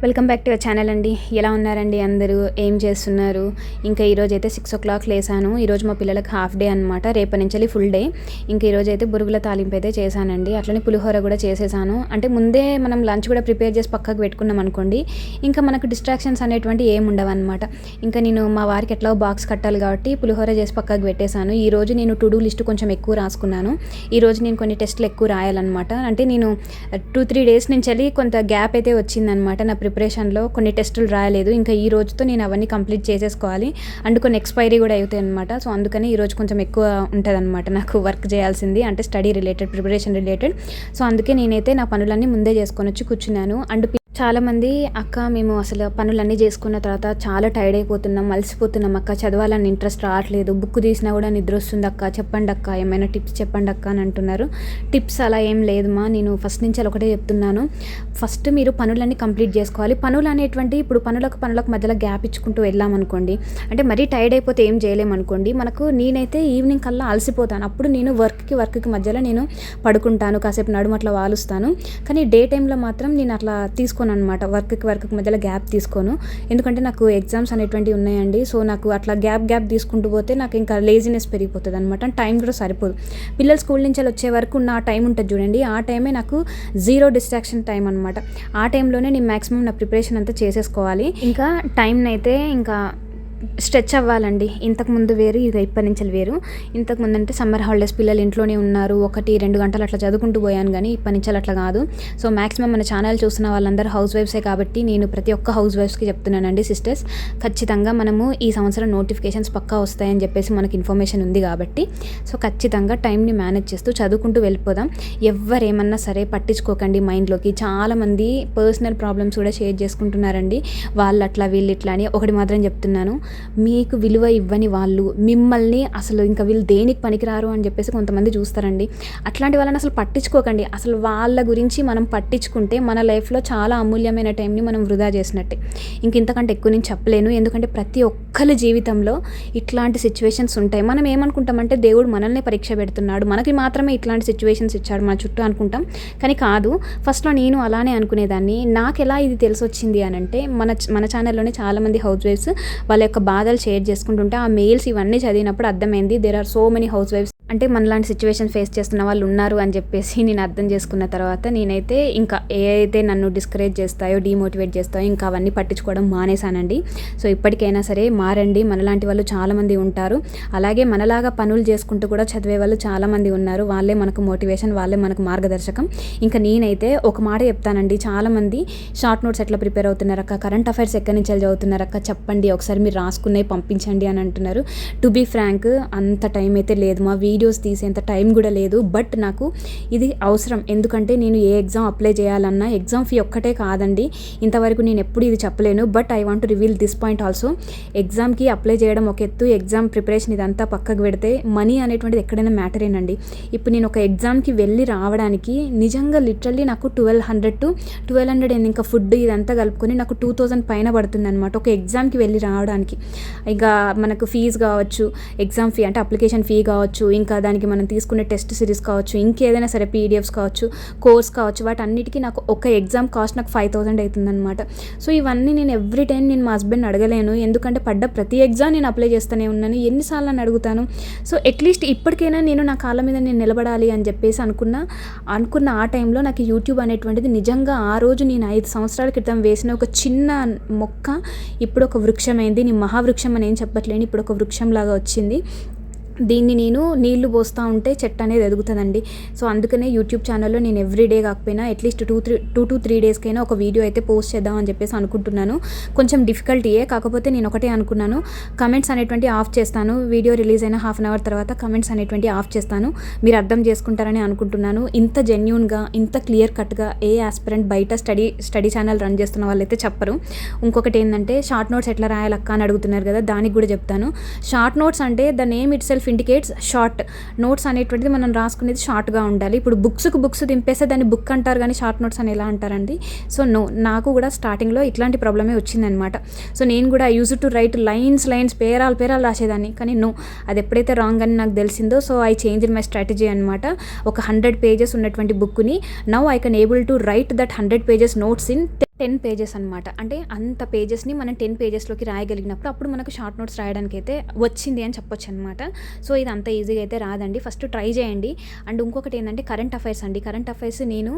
Welcome back to our channel అండి. ఎలా ఉన్నారండి అందరూ? ఏం చేస్తున్నారు? ఇంకా ఈరోజు అయితే 6 o'clock లేసాను. ఈరోజు మా పిల్లలకు హాఫ్ డే అనమాట. రేపటి నుంచి ఫుల్ డే. ఇంకా ఈరోజు అయితే బురుగుల తాలింపు అయితే చేశానండి. అట్లనే పులిహోర కూడా చేసేసాను. అంటే ముందే మనం లంచ్ కూడా ప్రిపేర్ చేసి పక్కకు పెట్టుకున్నాం అనుకోండి, ఇంకా మనకు డిస్ట్రాక్షన్స్ అనేటువంటి ఏమి ఉండవు అనమాట. ఇంకా నేను మా వారికి ఎట్లా బాక్స్ కట్టాలి కాబట్టి పులిహోర చేసి పక్కకు పెట్టేశాను. ఈరోజు నేను టు డూ లిస్ట్ కొంచెం ఎక్కువ రాసుకున్నాను. ఈరోజు నేను కొన్ని టెస్టులు ఎక్కువ రాయాలన్నమాట. అంటే నేను 2-3 days నుంచి కొంత గ్యాప్ అయితే వచ్చిందనమాట. నా ప్రిపరేషన్లో కొన్ని టెస్టులు రాయలేదు. ఇంకా ఈ రోజుతో నేను అవన్నీ కంప్లీట్ చేసేసుకోవాలి. అండ్ కొన్ని ఎక్స్పైరీ కూడా అవుతాయి అనమాట. సో అందుకని ఈరోజు కొంచెం ఎక్కువ ఉంటుంది అనమాట నాకు వర్క్ చేయాల్సింది, అంటే study related, preparation related. So అందుకే నేనైతే నా పనులన్నీ ముందే చేసుకొని వచ్చి కూర్చున్నాను. అండ్ చాలామంది అక్క మేము అసలు పనులన్నీ చేసుకున్న తర్వాత చాలా టైర్డ్ అయిపోతున్నాం, అలసిపోతున్నాం అక్క, చదవాలని ఇంట్రెస్ట్ రావట్లేదు, బుక్ తీసినా కూడా నిద్ర వస్తుంది అక్క, చెప్పండి అక్క, ఏమైనా టిప్స్ చెప్పండి అక్క అని అంటున్నారు. టిప్స్ అలా ఏం లేదుమా, నేను ఫస్ట్ నుంచి అలా ఒకటే చెప్తున్నాను. ఫస్ట్ మీరు పనులన్నీ కంప్లీట్ చేసుకోవాలి. పనులు అనేటువంటి ఇప్పుడు పనులకు మధ్యలో గ్యాప్ ఇచ్చుకుంటూ వెళ్ళామనుకోండి, అంటే మరీ టైర్డ్ అయిపోతే ఏం చేయలేమనుకోండి. నేనైతే ఈవినింగ్ కల్లా అలసిపోతాను. అప్పుడు నేను వర్క్కి మధ్యలో నేను పడుకుంటాను, కాసేపు నడుము అట్లా వాలుస్తాను. కానీ డే టైంలో మాత్రం నేను అట్లా అనమాట. వర్క్కి మధ్యలో గ్యాప్ తీసుకోను. ఎందుకంటే నాకు ఎగ్జామ్స్ అనేటువంటివి ఉన్నాయండి. సో నాకు అట్లా గ్యాప్ తీసుకుంటూ పోతే నాకు ఇంకా లేజినెస్ పెరిగిపోతుంది అనమాట. టైం కూడా సరిపోదు. పిల్లలు స్కూల్ నుంచి వచ్చే వరకు నా టైం ఉంటుంది చూడండి, ఆ టైమే నాకు జీరో డిస్ట్రాక్షన్ టైం అనమాట. ఆ టైంలోనే నేను మ్యాక్సిమం నా ప్రిపరేషన్ అంతా చేసేసుకోవాలి. ఇంకా టైంని అయితే ఇంకా స్ట్రెచ్ అవ్వాలండి. ఇంతకుముందు వేరు, ఇక ఇప్పటి నుంచి వేరు. ఇంతకుముందు అంటే సమ్మర్ హాలిడేస్, పిల్లలు ఇంట్లోనే ఉన్నారు, 1-2 గంటలు అట్లా చదువుకుంటూ పోయాను. కానీ ఇప్పటి నుంచి అట్లా కాదు. సో మ్యాక్సిమం మన ఛానల్ చూసిన వాళ్ళందరూ హౌస్ వైఫ్సే కాబట్టి నేను ప్రతి ఒక్క హౌస్ వైఫ్స్కి చెప్తున్నానండి, సిస్టర్స్ ఖచ్చితంగా మనము ఈ సంవత్సరం నోటిఫికేషన్స్ పక్కా వస్తాయని చెప్పేసి మనకి ఇన్ఫర్మేషన్ ఉంది కాబట్టి, సో ఖచ్చితంగా టైంని మేనేజ్ చేస్తూ చదువుకుంటూ వెళ్ళిపోదాం. ఎవరేమన్నా సరే పట్టించుకోకండి మైండ్లోకి. చాలామంది పర్సనల్ ప్రాబ్లమ్స్ కూడా షేర్ చేసుకుంటున్నారండి. వాళ్ళు అట్లా వీళ్ళు ఇట్లా అని. ఒకటి మాత్రం చెప్తున్నాను, మీకు విలువ ఇవ్వని వాళ్ళు మిమ్మల్ని అసలు ఇంకా వీళ్ళు దేనికి పనికిరారు అని చెప్పేసి కొంతమంది చూస్తారండి. అట్లాంటి వాళ్ళని అసలు పట్టించుకోకండి. అసలు వాళ్ళ గురించి మనం పట్టించుకుంటే మన లైఫ్లో చాలా అమూల్యమైన టైంని మనం వృధా చేసినట్టే. ఇంతకంటే ఎక్కువ నేను చెప్పలేను. ఎందుకంటే ప్రతి ఒక్కరి జీవితంలో ఇట్లాంటి సిచ్యువేషన్స్ ఉంటాయి. మనం ఏమనుకుంటామంటే దేవుడు మనల్ని పరీక్ష పెడుతున్నాడు, మనకి మాత్రమే ఇట్లాంటి సిచ్యువేషన్స్ ఇచ్చాడు మన చుట్టూ అనుకుంటాం. కానీ కాదు. ఫస్ట్లో నేను అలానే అనుకునేదాన్ని. నాకు ఎలా ఇది తెలిసి వచ్చింది అని అంటే, మన ఛానల్లోనే చాలామంది హౌస్ వైఫ్స్ వాళ్ళ యొక్క బాధలు షేర్ చేసుకుంటుంటే ఆ మెయిల్స్ ఇవన్నీ చదివినప్పుడు అర్థమైంది, దేర్ ఆర్ సో మెనీ హౌస్ వైఫ్స్ అంటే మనలాంటి సిచ్యువేషన్ ఫేస్ చేస్తున్న వాళ్ళు ఉన్నారు అని చెప్పేసి నేను అర్థం చేసుకున్న తర్వాత నేనైతే ఇంకా ఏదైతే నన్ను డిస్కరేజ్ చేస్తాయో, డిమోటివేట్ చేస్తాయో ఇంకా అవన్నీ పట్టించుకోవడం మానేశానండి. సో ఇప్పటికైనా సరే మారండి. మనలాంటి వాళ్ళు చాలామంది ఉంటారు. అలాగే మనలాగా పనులు చేసుకుంటూ కూడా చదివే వాళ్ళు చాలామంది ఉన్నారు. వాళ్ళే మనకు మోటివేషన్, వాళ్ళే మనకు మార్గదర్శకం. ఇంకా నేనైతే ఒక మాట చెప్తానండి, చాలామంది షార్ట్ నోట్స్ ఎట్లా ప్రిపేర్ అవుతున్నారక్క, కరెంట్ అఫైర్స్ ఎక్కడి నుంచి చదువుతున్నారక్క, చెప్పండి ఒకసారి మీరు రాసుకునే పంపించండి అని అంటున్నారు. టు బీ ఫ్రాంక్, అంత టైం అయితే లేదు, మా వీడియోస్ తీసేంత టైం కూడా లేదు. బట్ నాకు ఇది అవసరం. ఎందుకంటే నేను ఏ ఎగ్జామ్ అప్లై చేయాలన్నా ఎగ్జామ్ ఫీ ఒక్కటే కాదండి. ఇంతవరకు నేను ఎప్పుడు ఇది చెప్పలేను. But I want to reveal this point also. ఎగ్జామ్కి అప్లై చేయడం ఒక ఎత్తు, ఎగ్జామ్ ప్రిపరేషన్ ఇదంతా పక్కకు పెడితే మనీ అనేటువంటిది ఎక్కడైనా మ్యాటరేనండి. ఇప్పుడు నేను ఒక ఎగ్జామ్కి వెళ్ళి రావడానికి నిజంగా లిటరల్లీ నాకు 1200 ఇంకా ఫుడ్ ఇదంతా కలుపుకొని నాకు 2000 పైన పడుతుంది అనమాట ఒక ఎగ్జామ్కి వెళ్ళి రావడానికి. ఇంకా మనకు ఫీజు కావచ్చు, ఎగ్జామ్ ఫీ అంటే అప్లికేషన్ ఫీ కావచ్చు, ఇంకా దానికి మనం తీసుకునే టెస్ట్ సిరీస్ కావచ్చు, ఇంకేదైనా సరే పీడిఎఫ్స్ కావచ్చు, కోర్స్ కావచ్చు, వాటన్నిటికీ నాకు ఒక ఎగ్జామ్ కాస్ట్ నాకు 5000 అవుతుందన్నమాట. సో ఇవన్నీ నేను ఎవ్రీ టైం నేను మా హస్బెండ్ అడగలేను. ఎందుకంటే పడ్డ ప్రతి ఎగ్జామ్ నేను అప్లై చేస్తూనే ఉన్నాను. ఎన్నిసార్లు అని అడుగుతాను. సో అట్లీస్ట్ ఇప్పటికైనా నేను నా కాళ్ళ మీద నేను నిలబడాలి అని చెప్పేసి అనుకున్న ఆ టైంలో నాకు యూట్యూబ్ అనేటువంటిది నిజంగా ఆ రోజు నేను 5 సంవత్సరాల క్రితం వేసిన ఒక చిన్న మొక్క ఇప్పుడు ఒక వృక్షమైంది. నేను మహావృక్షం అని ఏం చెప్పట్లేను, ఇప్పుడు ఒక వృక్షంలాగా వచ్చింది. దీన్ని నేను నీళ్లు పోస్తూ ఉంటే చెట్టు అనేది ఎదుగుతుందండి. సో అందుకనే యూట్యూబ్ ఛానల్లో నేను ఎవ్రీ డే కాకపోయినా అట్లీస్ట్ 2-3 డేస్కైనా ఒక వీడియో అయితే పోస్ట్ చేద్దాం అని చెప్పేసి అనుకుంటున్నాను. కొంచెం డిఫికల్టీయే, కాకపోతే నేను ఒకటే అనుకున్నాను, కమెంట్స్ అనేటువంటి ఆఫ్ చేస్తాను. వీడియో రిలీజ్ అయిన 1/2 hour తర్వాత కమెంట్స్ అనేటువంటి ఆఫ్ చేస్తాను. మీరు అర్థం చేసుకుంటారని అనుకుంటున్నాను. ఇంత జెన్యూన్గా, ఇంత క్లియర్ కట్గా ఏ ఆస్పిరెంట్ బయట స్టడీ ఛానల్ రన్ చేస్తున్న వాళ్ళైతే చెప్పరు. ఇంకొకటి ఏంటంటే షార్ట్ నోట్స్ ఎట్లా రాయాలక్క అని అడుగుతున్నారు కదా, దానికి కూడా చెప్తాను. షార్ట్ నోట్స్ అంటే the name it self indicates short notes అనేటువంటిది మనం రాసుకునేది షార్ట్గా ఉండాలి. ఇప్పుడు బుక్స్ దింపేస్తే దాన్ని బుక్ అంటారు కానీ షార్ట్ నోట్స్ అని ఎలా అంటారండి? సో నాకు కూడా స్టార్టింగ్లో ఇట్లాంటి ప్రాబ్లమే వచ్చిందనమాట. సో నేను కూడా యూజ్ టు రైట్ లైన్స్ పేరాలు రాసేదాన్ని. కానీ అది ఎప్పుడైతే రాంగ్ అని నాకు తెలిసిందో, so I change in my strategy అనమాట. ఒక 100 pages ఉన్నటువంటి బుక్ని now I can able to right that 100 pages notes in 10 pages అనమాట. అంటే అంత పేజెస్‌ని మనం 10 పేజెస్‌లోకి రాయగలిగినప్పుడు అప్పుడు మనకు షార్ట్ నోట్స్ రాయడానికైతే వచ్చింది అని చెప్పొచ్చనమాట. సో, ఇది అంత ఈజీగా అయితే రాదండి. ఫస్ట్ ట్రై చేయండి. అండ్ ఇంకొకటి ఏందంటే కరెంట్ అఫైర్స్ అండి. కరెంట్ అఫైర్స్ నేను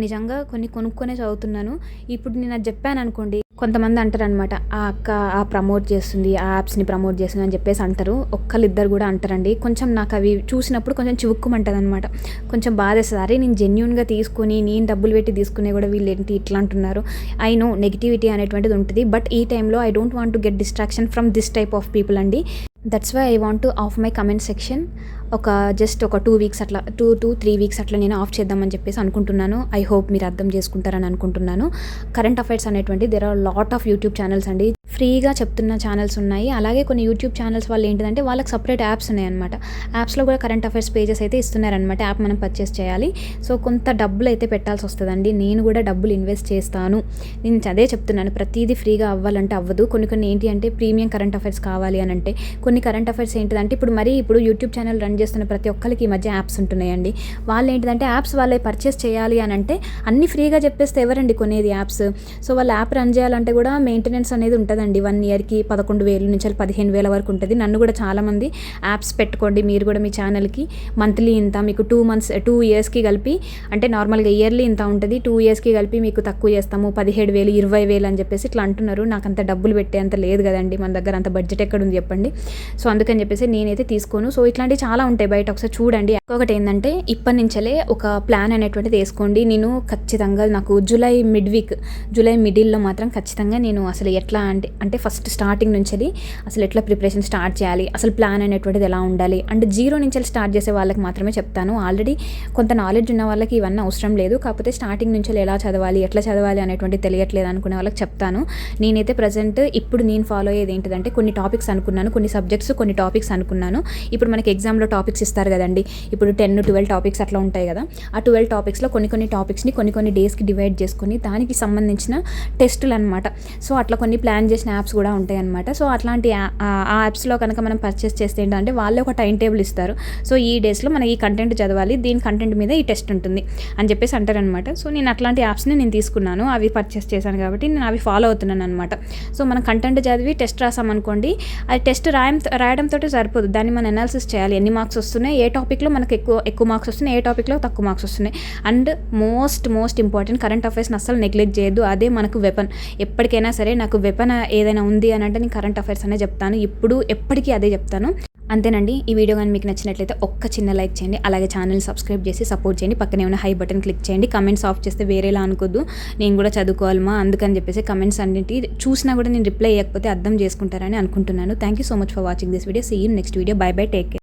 నిజంగా కొన్ని కొనుక్కొనే చదువుతున్నాను. ఇప్పుడు నేను అది చెప్పాననుకోండి, కొంతమంది అంటారనమాట, ఆ అక్క ప్రమోట్ చేస్తుంది, ఆ యాప్స్‌ని ప్రమోట్ చేస్తుంది అని చెప్పేసి అంటారు. ఒక్కళ్ళిద్దరు కూడా అంటారండి. కొంచెం నాకు అవి చూసినప్పుడు కొంచెం చివుక్కుమంటదనమాట. కొంచెం బాధేస్తది. అరే నేను జెన్యూన్‌గా తీసుకొని, నేను డబ్బులు పెట్టి తీసుకునే కూడా వీళ్ళేంటి ఇట్లా అంటున్నారు. ఐ నో నెగటివిటీ అనేటువంటిది ఉంటుంది. బట్ ఈ టైంలో I don't want to get distraction from this type of people అండి. That's why I want to off my comment section. Just ఒక 2 వీక్స్ అట్లా 2-3 వీక్స్ అట్లా నేను ఆఫ్ చేద్దామని చెప్పేసి అనుకుంటున్నాను. ఐ హోప్ మీరు అర్థం చేసుకుంటారని అనుకుంటున్నాను. కరెంట్ అఫైర్స్ అనేటువంటి there are lot of YouTube channels అండి. ఫ్రీగా చెప్తున్న ఛానల్స్ ఉన్నాయి. అలాగే కొన్ని యూట్యూబ్ ఛానల్స్ వాళ్ళు ఏంటిదంటే వాళ్ళకి సపరేట్ యాప్స్ ఉన్నాయన్నమాట. యాప్స్లో కూడా కరెంట్ అఫైర్స్ పేజెస్ అయితే ఇస్తున్నారనమాట. యాప్ మనం పర్చేస్ చేయాలి. సో కొంత డబ్బులు అయితే పెట్టాల్సి వస్తుందండి. నేను కూడా డబ్బులు ఇన్వెస్ట్ చేస్తాను. నేను అదే చెప్తున్నాను, ప్రతిదీ ఫ్రీగా అవ్వాలంటే అవ్వదు. కొన్ని ఏంటి అంటే ప్రీమియం కరెంట్ అఫైర్స్ కావాలి అని అంటే, కొన్ని కరెంట్ అఫైర్స్ ఏంటిదంటే ఇప్పుడు యూట్యూబ్ ఛానల్ రన్ చేస్తున్న ప్రతి ఒక్కరికి ఈ మధ్య యాప్స్ ఉంటున్నాయండి. వాళ్ళు ఏంటిదంటే యాప్స్ వాళ్ళే పర్చేస్ చేయాలి అని అంటే అన్ని ఫ్రీగా చెప్పేస్తే ఎవరండి కొనేది యాప్స్? సో వాళ్ళు యాప్ రన్ చేయాలంటే కూడా మెయింటెనెన్స్ అనేది ఉంటుందండి. 1 ఇయర్కి 11,000 నుంచి 15,000 వరకు ఉంటుంది. నన్ను కూడా చాలామంది యాప్స్ పెట్టుకోండి మీరు కూడా మీ ఛానల్కి, మంత్లీ ఇంత మీకు 2 ఇయర్స్కి కలిపి, అంటే నార్మల్గా ఇయర్లీ ఇంత ఉంటుంది, 2 ఇయర్స్కి కలిపి మీకు తక్కువ చేస్తాము 17,000 20,000 అని చెప్పేసి ఇట్లా అంటున్నారు. నాకు అంత డబ్బులు పెట్టే అంత లేదు కదండి, మన దగ్గర అంత బడ్జెట్ ఎక్కడ ఉంది చెప్పండి. సో అందుకని చెప్పేసి నేనైతే తీసుకోను. సో ఇట్లాంటివి చాలా ఉంటాయి బయట, ఒకసారి చూడండి. ఇంకొకటి ఏంటంటే ఇప్పటి నుంచే ఒక ప్లాన్ అనేటువంటిది వేసుకోండి. నేను ఖచ్చితంగా నాకు జూలై మిడిల్లో మాత్రం ఖచ్చితంగా నేను అసలు ఎట్లా అంటే ఫస్ట్ స్టార్టింగ్ నుంచి అసలు ఎట్లా ప్రిపరేషన్ స్టార్ట్ చేయాలి, అసలు ప్లాన్ అనేటువంటిది ఎలా ఉండాలి, అంటే 0 నుంచి స్టార్ట్ చేసే వాళ్ళకి మాత్రమే చెప్తాను. ఆల్రెడీ కొంత నాలెడ్జ్ ఉన్న వాళ్ళకి ఇవన్నీ అవసరం లేదు. కాకపోతే స్టార్టింగ్ నుంచి ఎట్లా చదవాలి అనేటువంటి తెలియట్లేదు అనుకునే వాళ్ళకి చెప్తాను. నేనైతే ప్రజెంట్ ఇప్పుడు నేను ఫాలో అయ్యేది ఏంటిదంటే కొన్ని టాపిక్స్ అనుకున్నాను, కొన్ని సబ్జెక్ట్స్ కొన్ని టాపిక్స్ అనుకున్నాను. ఇప్పుడు మనకి ఎగ్జామ్లో టాపిక్స్ ఇస్తారు కదండి, ఇప్పుడు 10-12 టాపిక్స్ అట్లా ఉంటాయి కదా. ఆ 12 టాపిక్స్లో కొన్ని టాపిక్స్ని కొన్ని డేస్కి డివైడ్ చేసుకొని దానికి సంబంధించిన టెస్టులు అనమాట. సో అట్లా కొన్ని ప్లాన్ చేసిన యాప్స్ కూడా ఉంటాయి అనమాట. సో అట్లాంటి ఆ యాప్స్లో కనుక మనం పర్చేస్ చేస్తే ఏంటంటే వాళ్ళే ఒక టైం టేబుల్ ఇస్తారు. సో ఈ డేస్లో మనం ఈ కంటెంట్ చదవాలి, దీని కంటెంట్ మీద ఈ టెస్ట్ ఉంటుంది అని చెప్పేసి అంటారనమాట. సో నేను అట్లాంటి యాప్స్ని నేను తీసుకున్నాను, అవి పర్చేస్ చేశాను కాబట్టి నేను అవి ఫాలో అవుతున్నాను అనమాట. సో మనం కంటెంట్ చదివి టెస్ట్ రాసామనుకోండి, అది టెస్ట్ రాయడంతో సరిపోదు, దాన్ని మనం అనాలిసిస్ చేయాలి. ఎన్ని మార్క్స్ వస్తున్నాయి, ఏ టాపిక్లో మనకు ఎక్కువ మార్క్స్ వస్తున్నాయి, ఏ టాపిక్లో తక్కువ మార్క్స్ వస్తున్నాయి. అండ్ మోస్ట్ ఇంపార్టెంట్, కరెంట్ అఫైర్స్ని అస్సలు నెగ్లెక్ట్ చేయొద్దు. అదే మనకు వెపన్. ఎప్పటికైనా సరే నాకు వెపన్ ఏదైనా ఉంది అని అంటే నేను కరెంట్ అఫైర్స్ అనే చెప్తాను. ఎప్పటికీ అదే చెప్తాను. అంతేనండి. ఈ వీడియో కానీ మీకు నచ్చినట్లయితే ఒక్క చిన్న లైక్ చేయండి, అలాగే ఛానల్ సబ్స్క్రైబ్ చేసి సపోర్ట్ చేయండి. పక్కనే ఉన్న హై బటన్ క్లిక్ చేయండి. కమెంట్స్ ఆఫ్ చేస్తే వేరేలా అనుకోద్దు, నేను కూడా చదువుకోవాలమా అందుకని చెప్పేసి కమెంట్స్ అన్నింటి చూసినా కూడా నేను రిప్లై ఇవ్వకపోతే అర్థం చేసుకుంటారని అనుకుంటున్నాను. Thank you so much for watching this video. See you next video. Bye bye, take care.